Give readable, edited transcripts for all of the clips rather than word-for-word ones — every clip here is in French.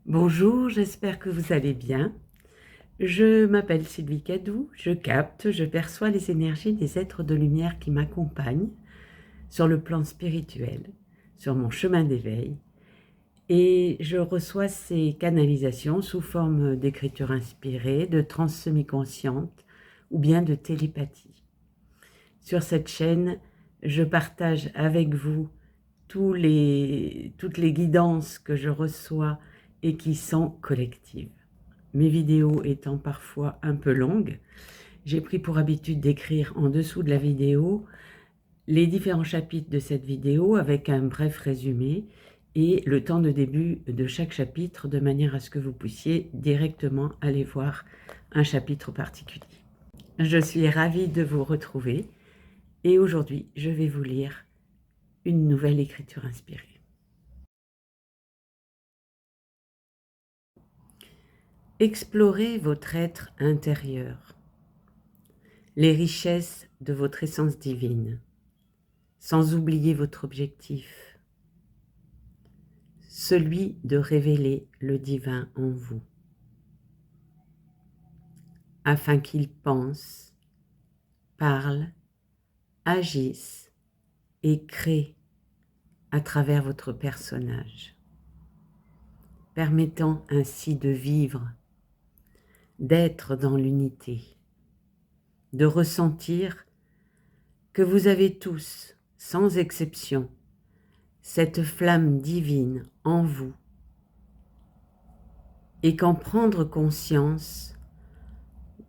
Bonjour, j'espère que vous allez bien. Je m'appelle Sylvie Cadou, je capte, je perçois les énergies des êtres de lumière qui m'accompagnent sur le plan spirituel, sur mon chemin d'éveil, et je reçois ces canalisations sous forme d'écriture inspirée, de transe semi-consciente ou bien de télépathie. Sur cette chaîne, je partage avec vous toutes les guidances que je reçois et qui sont collectives. Mes vidéos étant parfois un peu longues, j'ai pris pour habitude d'écrire en dessous de la vidéo les différents chapitres de cette vidéo avec un bref résumé et le temps de début de chaque chapitre de manière à ce que vous puissiez directement aller voir un chapitre particulier. Je suis ravie de vous retrouver et aujourd'hui je vais vous lire une nouvelle écriture inspirée. Explorez votre être intérieur, les richesses de votre essence divine, sans oublier votre objectif, celui de révéler le divin en vous, afin qu'il pense, parle, agisse et crée à travers votre personnage, permettant ainsi de vivre, d'être dans l'unité, de ressentir que vous avez tous, sans exception, cette flamme divine en vous et qu'en prendre conscience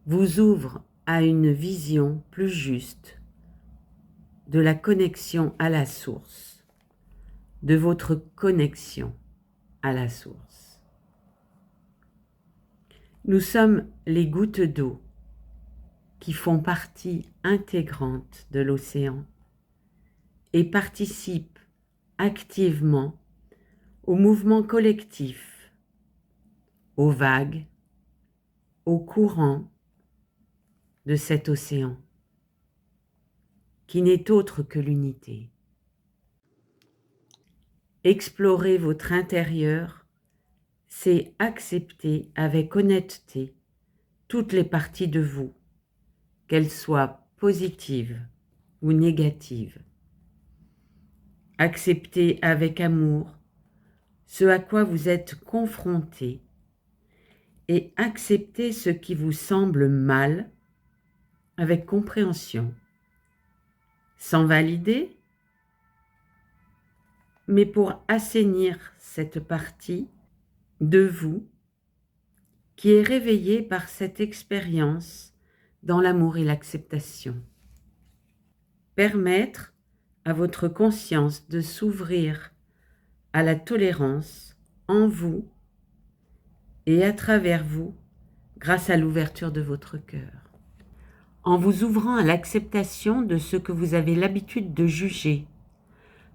vous ouvre à une vision plus juste de la connexion à la source, de votre connexion à la source. Nous sommes les gouttes d'eau qui font partie intégrante de l'océan et participent activement au mouvement collectif, aux vagues, aux courants de cet océan, qui n'est autre que l'unité. Explorer votre intérieur, c'est accepter avec honnêteté toutes les parties de vous, qu'elles soient positives ou négatives. Accepter avec amour ce à quoi vous êtes confronté et accepter ce qui vous semble mal avec compréhension, sans valider, mais pour assainir cette partie de vous qui est réveillée par cette expérience dans l'amour et l'acceptation. Permettre à votre conscience de s'ouvrir à la tolérance en vous et à travers vous grâce à l'ouverture de votre cœur. En vous ouvrant à l'acceptation de ce que vous avez l'habitude de juger,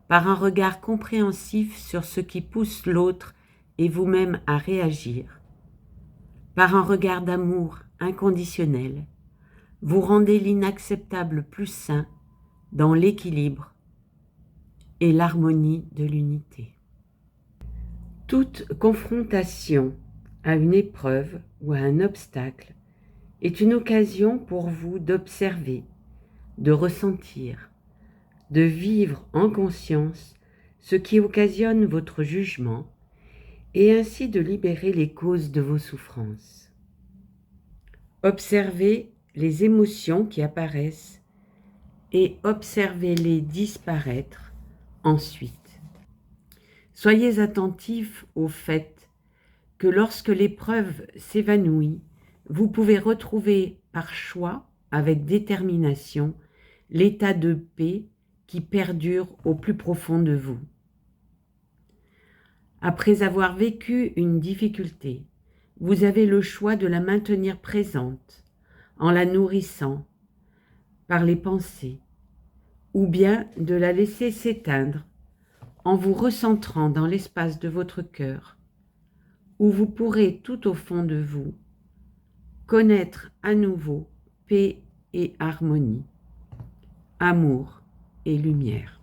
par un regard compréhensif sur ce qui pousse l'autre et vous-même à réagir, par un regard d'amour inconditionnel, vous rendez l'inacceptable plus sain dans l'équilibre et l'harmonie de l'unité. Toute confrontation à une épreuve ou à un obstacle est une occasion pour vous d'observer, de ressentir, de vivre en conscience ce qui occasionne votre jugement et ainsi de libérer les causes de vos souffrances. Observez les émotions qui apparaissent et observez-les disparaître ensuite. Soyez attentifs au fait que lorsque l'épreuve s'évanouit, vous pouvez retrouver par choix, avec détermination, l'état de paix qui perdure au plus profond de vous. Après avoir vécu une difficulté, vous avez le choix de la maintenir présente, en la nourrissant par les pensées, ou bien de la laisser s'éteindre en vous recentrant dans l'espace de votre cœur, où vous pourrez tout au fond de vous connaître à nouveau paix et harmonie, amour et lumière.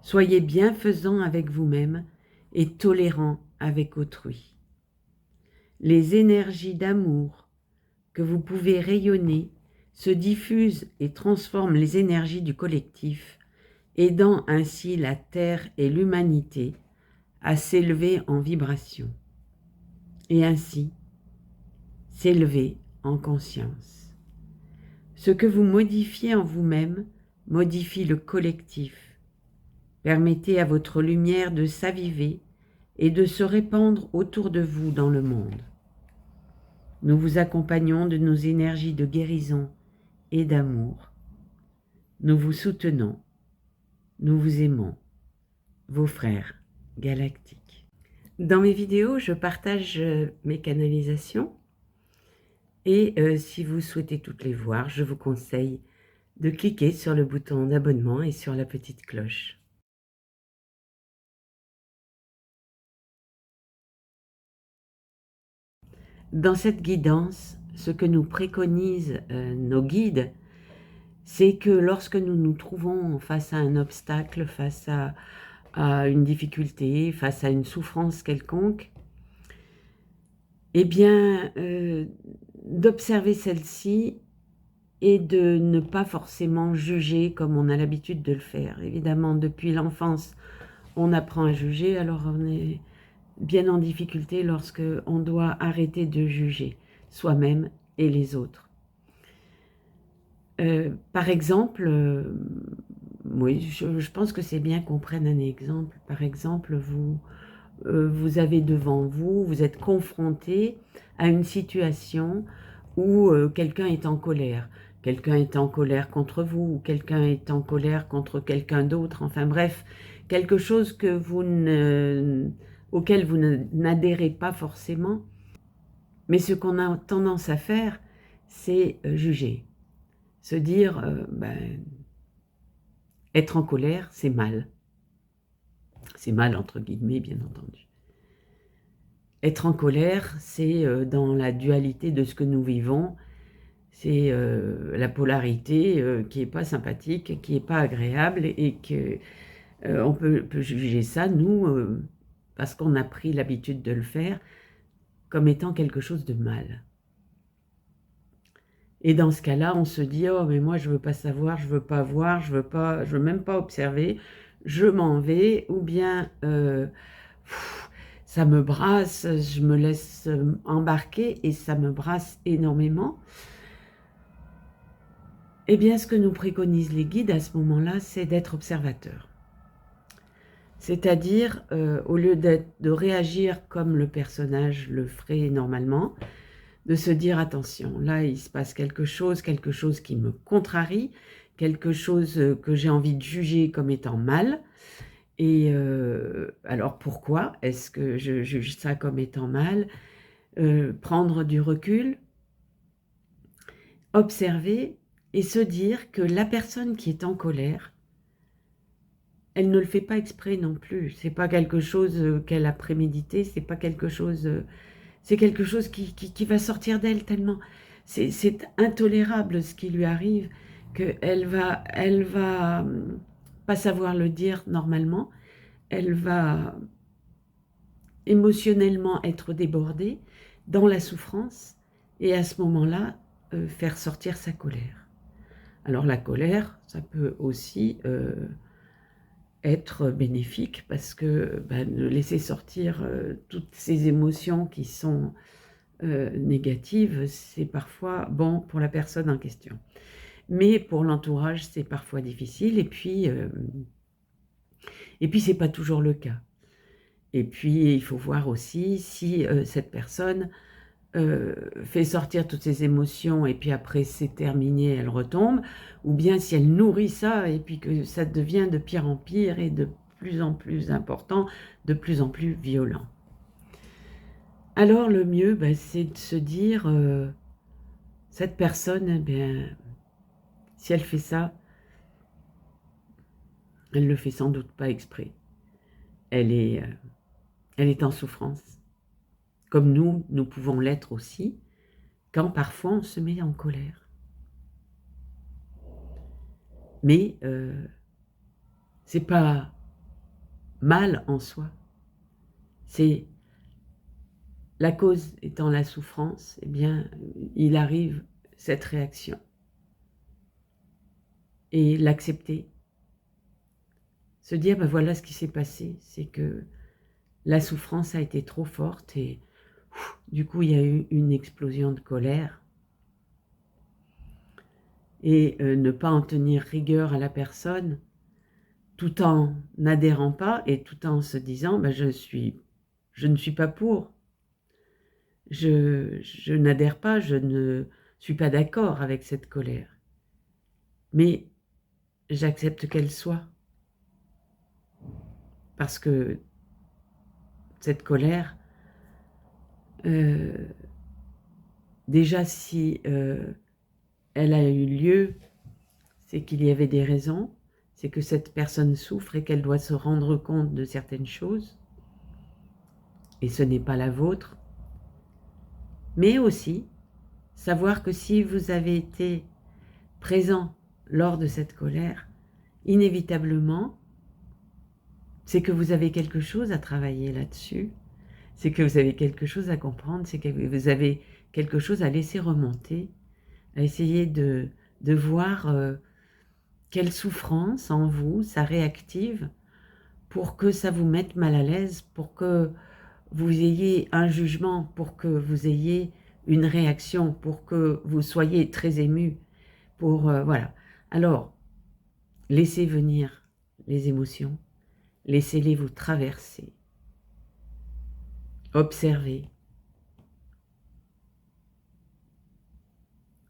Soyez bienfaisant avec vous-même et tolérant avec autrui. Les énergies d'amour que vous pouvez rayonner se diffusent et transforment les énergies du collectif, aidant ainsi la Terre et l'humanité à s'élever en vibration, et ainsi s'élever en conscience. Ce que vous modifiez en vous-même modifie le collectif. Permettez à votre lumière de s'aviver et de se répandre autour de vous dans le monde. Nous vous accompagnons de nos énergies de guérison et d'amour. Nous vous soutenons, nous vous aimons, vos frères galactiques. Dans mes vidéos, je partage mes canalisations et si vous souhaitez toutes les voir, je vous conseille de cliquer sur le bouton d'abonnement et sur la petite cloche. Dans cette guidance, ce que nous préconisent nos guides, c'est que lorsque nous nous trouvons face à un obstacle, face à une difficulté, face à une souffrance quelconque, eh bien, d'observer celle-ci et de ne pas forcément juger comme on a l'habitude de le faire. Évidemment, depuis l'enfance, on apprend à juger, alors on est bien en difficulté lorsque on doit arrêter de juger soi-même et les autres. Par exemple, oui, je pense que c'est bien qu'on prenne un exemple. Par exemple, vous avez devant vous, vous êtes confronté à une situation où quelqu'un est en colère. Quelqu'un est en colère contre vous, ou quelqu'un est en colère contre quelqu'un d'autre. Enfin bref, quelque chose que auquel vous n'adhérez pas forcément. Mais ce qu'on a tendance à faire, c'est juger. Se dire, être en colère, c'est mal. C'est mal entre guillemets, bien entendu. Être en colère, c'est dans la dualité de ce que nous vivons, c'est la polarité qui n'est pas sympathique, qui n'est pas agréable et que on peut juger ça, nous, parce qu'on a pris l'habitude de le faire, comme étant quelque chose de mal. Et dans ce cas-là, on se dit « Oh, mais moi, je ne veux pas savoir, je ne veux pas voir, je veux même pas observer, je m'en vais. » Ou bien ça me brasse, je me laisse embarquer et ça me brasse énormément. Eh bien, ce que nous préconisent les guides à ce moment-là, c'est d'être observateur. C'est-à-dire, au lieu de réagir comme le personnage le ferait normalement, de se dire attention, là il se passe quelque chose qui me contrarie, quelque chose que j'ai envie de juger comme étant mal. Et alors pourquoi est-ce que je juge ça comme étant mal? Prendre du recul, observer et se dire que la personne qui est en colère, elle ne le fait pas exprès non plus. C'est pas quelque chose qu'elle a prémédité, c'est pas quelque chose... c'est quelque chose qui va sortir d'elle tellement. C'est intolérable ce qui lui arrive, qu'elle va pas savoir le dire normalement. Elle va émotionnellement être débordée dans la souffrance et à ce moment-là, faire sortir sa colère. Alors la colère, ça peut aussi être bénéfique parce que de laisser sortir toutes ces émotions qui sont négatives, c'est parfois bon pour la personne en question. Mais pour l'entourage, c'est parfois difficile et puis c'est pas toujours le cas. Et puis il faut voir aussi si cette personne fait sortir toutes ses émotions et puis après c'est terminé, elle retombe, ou bien si elle nourrit ça et puis que ça devient de pire en pire et de plus en plus important, de plus en plus violent. Alors le mieux, c'est de se dire, cette personne, si elle fait ça, elle le fait sans doute pas exprès. Elle est en souffrance. Comme nous pouvons l'être aussi, quand parfois on se met en colère. Mais c'est pas mal en soi. C'est la cause étant la souffrance, eh bien, il arrive cette réaction. Et l'accepter. Se dire, ben voilà ce qui s'est passé, c'est que la souffrance a été trop forte et du coup, il y a eu une explosion de colère. Et ne pas en tenir rigueur à la personne, tout en n'adhérant pas et tout en se disant, ben je ne suis pas pour. Je n'adhère pas, je ne suis pas d'accord avec cette colère. Mais j'accepte qu'elle soit. Parce que cette colère, déjà si elle a eu lieu, c'est qu'il y avait des raisons, c'est que cette personne souffre et qu'elle doit se rendre compte de certaines choses, et ce n'est pas la vôtre, mais aussi savoir que si vous avez été présent lors de cette colère, inévitablement, c'est que vous avez quelque chose à travailler là-dessus, c'est que vous avez quelque chose à comprendre, c'est que vous avez quelque chose à laisser remonter, à essayer de voir quelle souffrance en vous ça réactive pour que ça vous mette mal à l'aise, pour que vous ayez un jugement, pour que vous ayez une réaction, pour que vous soyez très ému, pour voilà. Alors, laissez venir les émotions, laissez-les vous traverser, observez.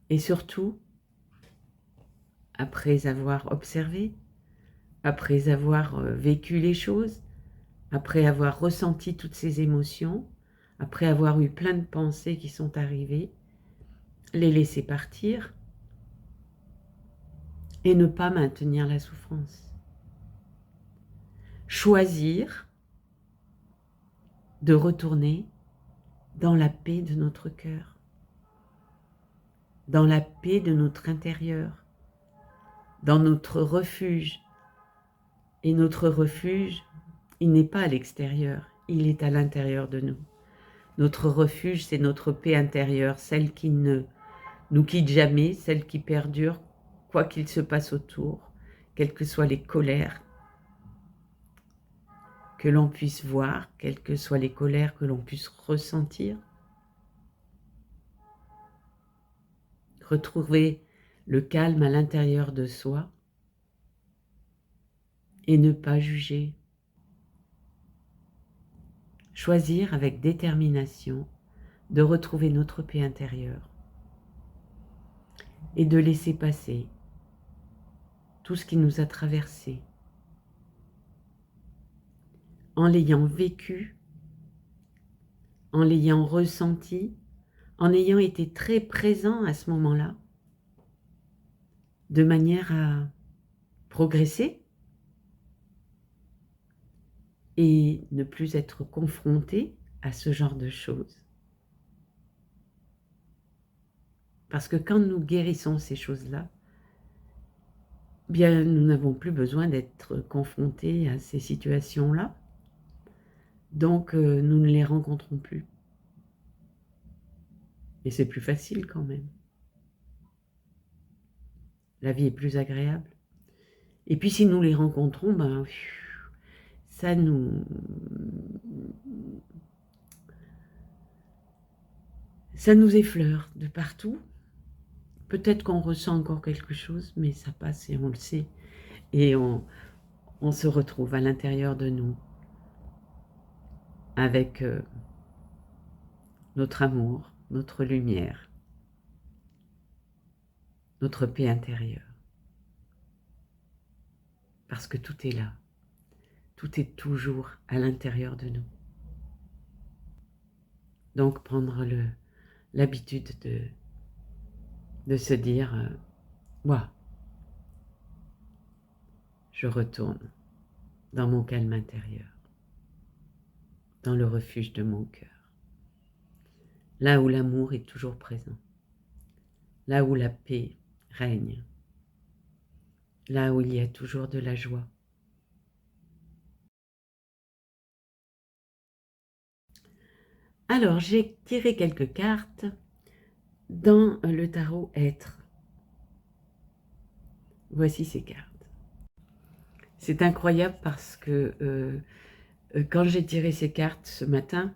Et surtout, après avoir observé, après avoir vécu les choses, après avoir ressenti toutes ces émotions, après avoir eu plein de pensées qui sont arrivées, les laisser partir et ne pas maintenir la souffrance. Choisir de retourner dans la paix de notre cœur, dans la paix de notre intérieur, dans notre refuge. Et notre refuge, il n'est pas à l'extérieur, il est à l'intérieur de nous. Notre refuge, c'est notre paix intérieure, celle qui ne nous quitte jamais, celle qui perdure, quoi qu'il se passe autour, quelles que soient les colères que l'on puisse voir, quelles que soient les colères que l'on puisse ressentir. Retrouver le calme à l'intérieur de soi et ne pas juger. Choisir avec détermination de retrouver notre paix intérieure et de laisser passer tout ce qui nous a traversé. En l'ayant vécu, en l'ayant ressenti, en ayant été très présent à ce moment-là, de manière à progresser et ne plus être confronté à ce genre de choses. Parce que quand nous guérissons ces choses-là, bien, nous n'avons plus besoin d'être confrontés à ces situations-là. Donc, nous ne les rencontrons plus. Et c'est plus facile quand même. La vie est plus agréable. Et puis, si nous les rencontrons, ben, ça nous effleure de partout. Peut-être qu'on ressent encore quelque chose, mais ça passe et on le sait. Et on se retrouve à l'intérieur de nous avec notre amour, notre lumière, notre paix intérieure. Parce que tout est là. Tout est toujours à l'intérieur de nous. Donc prendre l'habitude de se dire, moi, je retourne dans mon calme intérieur, dans le refuge de mon cœur, là où l'amour est toujours présent, là où la paix règne, là où il y a toujours de la joie. Alors, j'ai tiré quelques cartes dans le tarot Être. Voici ces cartes. C'est incroyable parce que quand j'ai tiré ces cartes ce matin,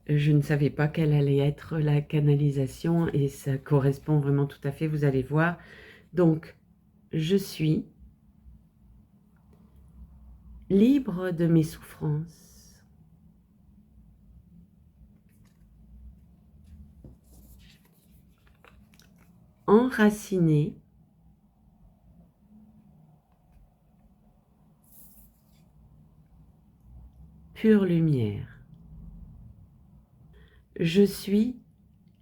je ne savais pas quelle allait être la canalisation et ça correspond vraiment tout à fait, vous allez voir. Donc, je suis libre de mes souffrances. Enraciné pure lumière. Je suis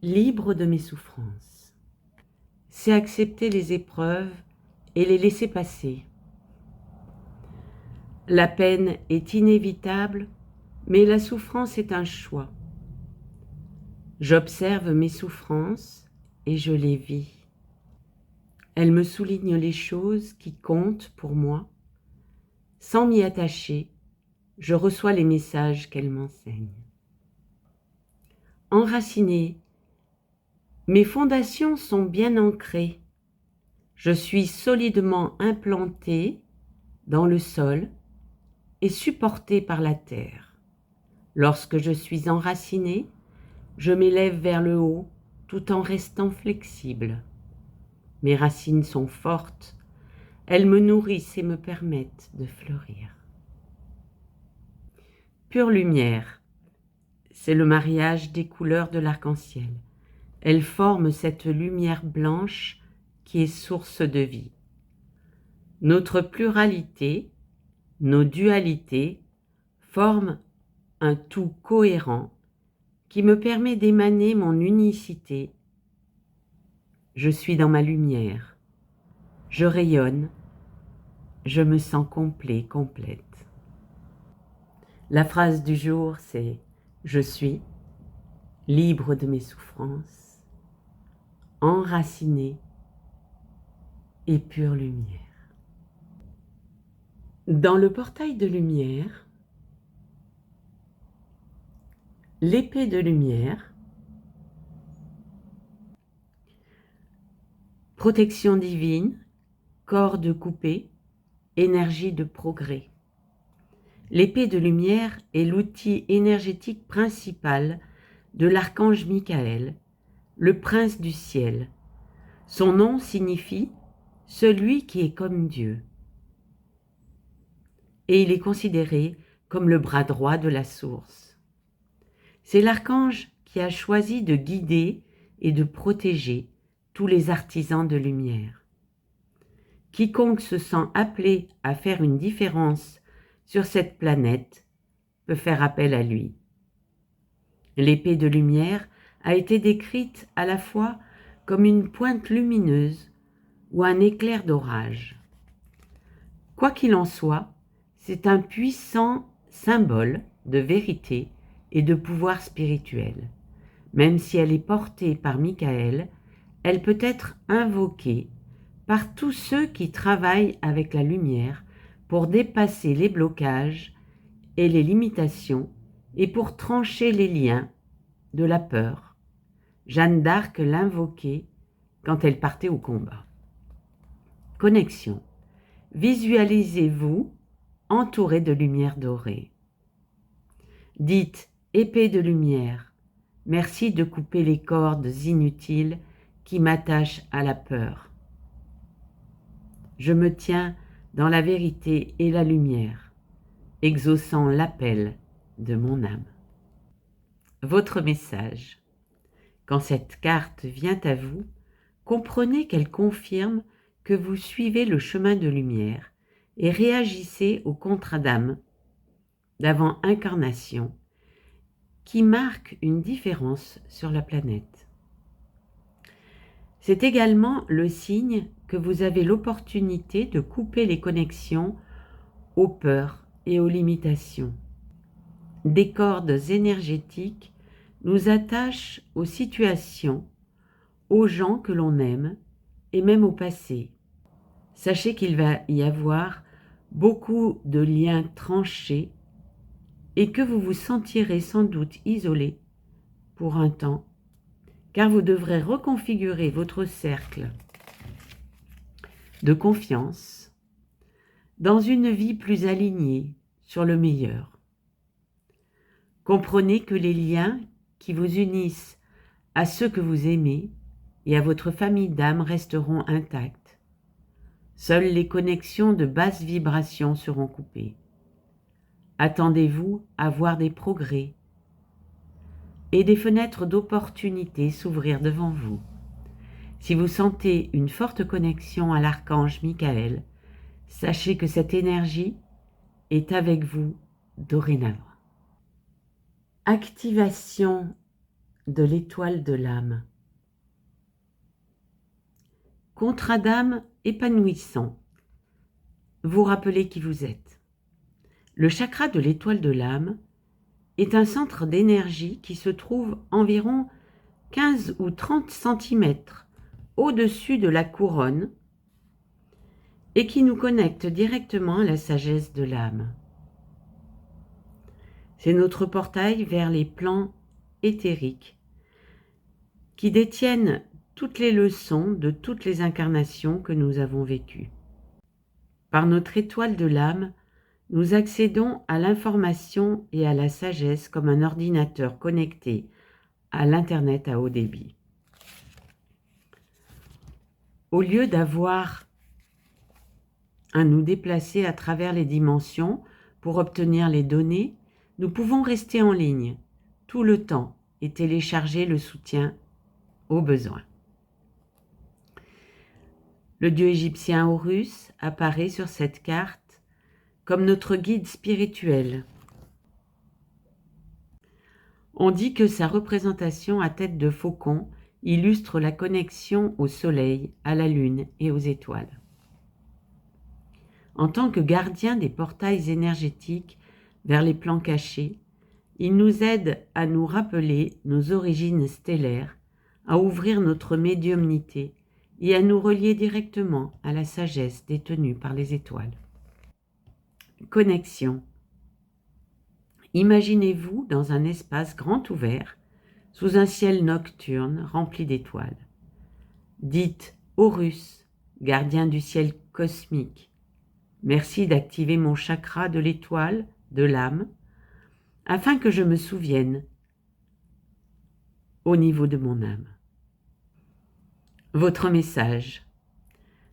libre de mes souffrances. C'est accepter les épreuves et les laisser passer. La peine est inévitable, mais la souffrance est un choix. J'observe mes souffrances et je les vis. Elles me soulignent les choses qui comptent pour moi. Sans m'y attacher, je reçois les messages qu'elles m'enseignent. Enraciné, mes fondations sont bien ancrées. Je suis solidement implanté dans le sol et supporté par la terre. Lorsque je suis enraciné, je m'élève vers le haut tout en restant flexible. Mes racines sont fortes, elles me nourrissent et me permettent de fleurir. Pure lumière, c'est le mariage des couleurs de l'arc-en-ciel. Elles forment cette lumière blanche qui est source de vie. Notre pluralité, nos dualités forment un tout cohérent qui me permet d'émaner mon unicité. Je suis dans ma lumière, je rayonne, je me sens complet, complète. La phrase du jour, c'est « Je suis libre de mes souffrances, enraciné et pure lumière ». Dans le portail de lumière, l'épée de lumière, protection divine, corde coupée, énergie de progrès. L'épée de lumière est l'outil énergétique principal de l'archange Michael, le prince du ciel. Son nom signifie « celui qui est comme Dieu ». Et il est considéré comme le bras droit de la source. C'est l'archange qui a choisi de guider et de protéger tous les artisans de lumière. Quiconque se sent appelé à faire une différence sur cette planète peut faire appel à lui. L'épée de lumière a été décrite à la fois comme une pointe lumineuse ou un éclair d'orage. Quoi qu'il en soit, c'est un puissant symbole de vérité et de pouvoir spirituel. Même si elle est portée par Michael, elle peut être invoquée par tous ceux qui travaillent avec la lumière pour dépasser les blocages et les limitations et pour trancher les liens de la peur. Jeanne d'Arc l'invoquait quand elle partait au combat. Connexion. Visualisez-vous entouré de lumière dorée. Dites « épée de lumière », merci de couper les cordes inutiles qui m'attachent à la peur. Je me tiens dans la vérité et la lumière, exaucant l'appel de mon âme. Votre message. Quand cette carte vient à vous, comprenez qu'elle confirme que vous suivez le chemin de lumière et réagissez au contrat d'âme d'avant-incarnation qui marque une différence sur la planète. C'est également le signe que vous avez l'opportunité de couper les connexions aux peurs et aux limitations. Des cordes énergétiques nous attachent aux situations, aux gens que l'on aime et même au passé. Sachez qu'il va y avoir beaucoup de liens tranchés et que vous vous sentirez sans doute isolé pour un temps, car vous devrez reconfigurer votre cercle de confiance dans une vie plus alignée sur le meilleur. Comprenez que les liens qui vous unissent à ceux que vous aimez et à votre famille d'âme resteront intacts. Seules les connexions de basse vibration seront coupées. Attendez-vous à voir des progrès et des fenêtres d'opportunité s'ouvrir devant vous. Si vous sentez une forte connexion à l'archange Michael, sachez que cette énergie est avec vous dorénavant. Activation de l'étoile de l'âme. Contrat d'âme épanouissant. Vous rappelez qui vous êtes. Le chakra de l'étoile de l'âme est un centre d'énergie qui se trouve environ 15 ou 30 cm au-dessus de la couronne et qui nous connecte directement à la sagesse de l'âme. C'est notre portail vers les plans éthériques qui détiennent toutes les leçons de toutes les incarnations que nous avons vécues. Par notre étoile de l'âme, nous accédons à l'information et à la sagesse comme un ordinateur connecté à l'Internet à haut débit. Au lieu d'avoir à nous déplacer à travers les dimensions pour obtenir les données, nous pouvons rester en ligne tout le temps et télécharger le soutien aux besoins. Le dieu égyptien Horus apparaît sur cette carte comme notre guide spirituel. On dit que sa représentation à tête de faucon illustre la connexion au soleil, à la lune et aux étoiles. En tant que gardien des portails énergétiques vers les plans cachés, il nous aide à nous rappeler nos origines stellaires, à ouvrir notre médiumnité et à nous relier directement à la sagesse détenue par les étoiles. Connexion. Imaginez-vous dans un espace grand ouvert, sous un ciel nocturne rempli d'étoiles. Dites Horus, gardien du ciel cosmique, merci d'activer mon chakra de l'étoile, de l'âme, afin que je me souvienne au niveau de mon âme. Votre message.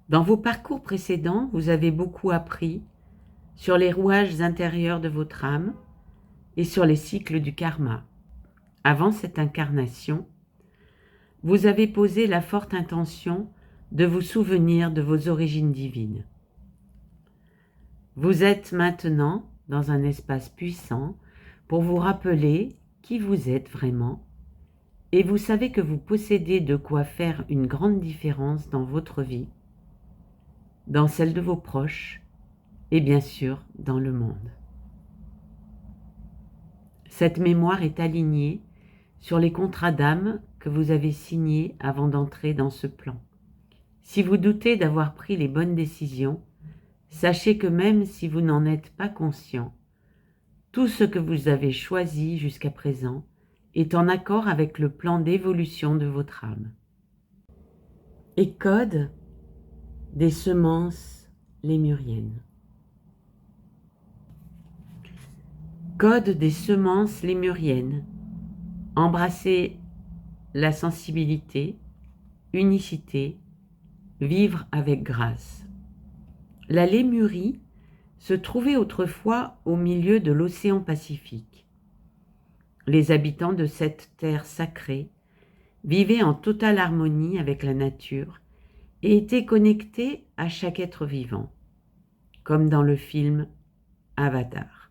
Dans vos parcours précédents, vous avez beaucoup appris sur les rouages intérieurs de votre âme et sur les cycles du karma. Avant cette incarnation, vous avez posé la forte intention de vous souvenir de vos origines divines. Vous êtes maintenant dans un espace puissant pour vous rappeler qui vous êtes vraiment et vous savez que vous possédez de quoi faire une grande différence dans votre vie, dans celle de vos proches et bien sûr dans le monde. Cette mémoire est alignée sur les contrats d'âme que vous avez signés avant d'entrer dans ce plan. Si vous doutez d'avoir pris les bonnes décisions, sachez que même si vous n'en êtes pas conscient, tout ce que vous avez choisi jusqu'à présent est en accord avec le plan d'évolution de votre âme. Et code des semences lémuriennes. Code des semences lémuriennes. Embrasser la sensibilité, unicité, vivre avec grâce. La Lémurie se trouvait autrefois au milieu de l'océan Pacifique. Les habitants de cette terre sacrée vivaient en totale harmonie avec la nature et étaient connectés à chaque être vivant, comme dans le film Avatar.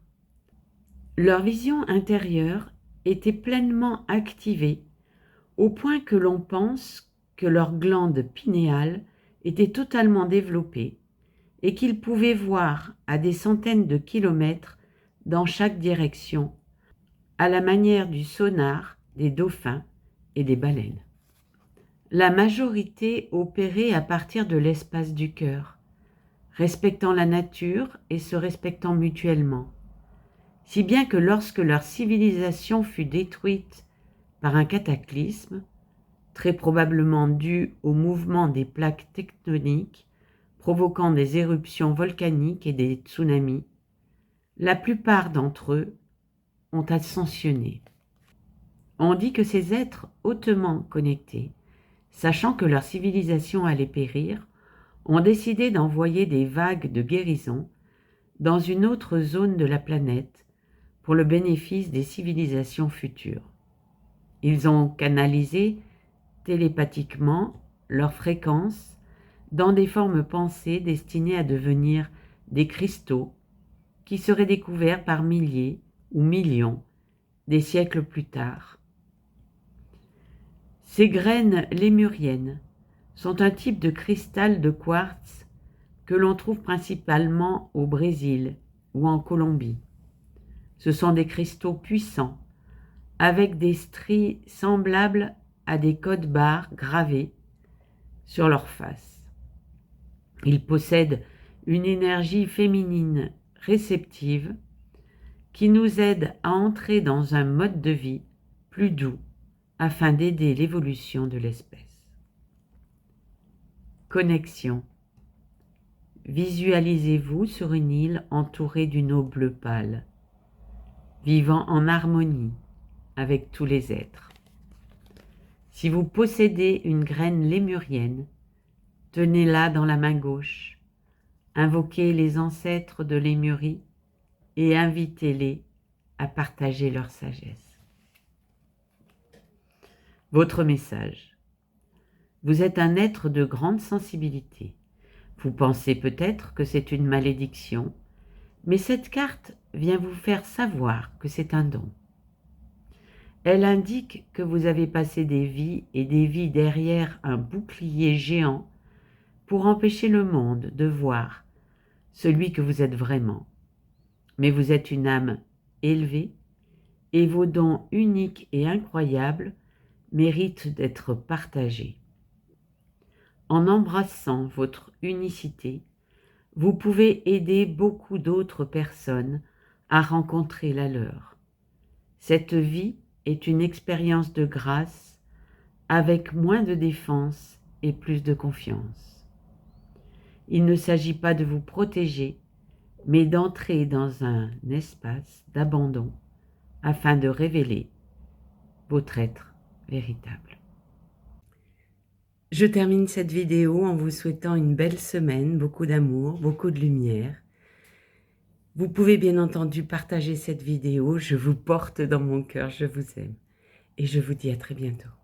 Leur vision intérieure était pleinement activée au point que l'on pense que leur glande pinéale était totalement développée et qu'ils pouvaient voir à des centaines de kilomètres dans chaque direction, à la manière du sonar des dauphins et des baleines. La majorité opérait à partir de l'espace du cœur, respectant la nature et se respectant mutuellement, si bien que lorsque leur civilisation fut détruite par un cataclysme, très probablement dû au mouvement des plaques tectoniques provoquant des éruptions volcaniques et des tsunamis. La plupart d'entre eux ont ascensionné. On dit que ces êtres hautement connectés, sachant que leur civilisation allait périr, ont décidé d'envoyer des vagues de guérison dans une autre zone de la planète pour le bénéfice des civilisations futures. Ils ont canalisé télépathiquement leurs fréquences dans des formes pensées destinées à devenir des cristaux qui seraient découverts par milliers ou millions des siècles plus tard. Ces graines lémuriennes sont un type de cristal de quartz que l'on trouve principalement au Brésil ou en Colombie. Ce sont des cristaux puissants avec des stries semblables à des codes barres gravés sur leur face. Ils possèdent une énergie féminine réceptive qui nous aide à entrer dans un mode de vie plus doux afin d'aider l'évolution de l'espèce. Connexion. Visualisez-vous sur une île entourée d'une eau bleue pâle, vivant en harmonie avec tous les êtres. Si vous possédez une graine lémurienne, tenez-la dans la main gauche, invoquez les ancêtres de Lémurie et invitez-les à partager leur sagesse. Votre message. Vous êtes un être de grande sensibilité. Vous pensez peut-être que c'est une malédiction, mais cette carte vient vous faire savoir que c'est un don. Elle indique que vous avez passé des vies et des vies derrière un bouclier géant pour empêcher le monde de voir celui que vous êtes vraiment. Mais vous êtes une âme élevée et vos dons uniques et incroyables méritent d'être partagés. En embrassant votre unicité, vous pouvez aider beaucoup d'autres personnes à rencontrer la leur. Cette vie est une expérience de grâce avec moins de défense et plus de confiance. Il ne s'agit pas de vous protéger, mais d'entrer dans un espace d'abandon afin de révéler votre être véritable. Je termine cette vidéo en vous souhaitant une belle semaine, beaucoup d'amour, beaucoup de lumière. Vous pouvez bien entendu partager cette vidéo, je vous porte dans mon cœur, je vous aime. Et je vous dis à très bientôt.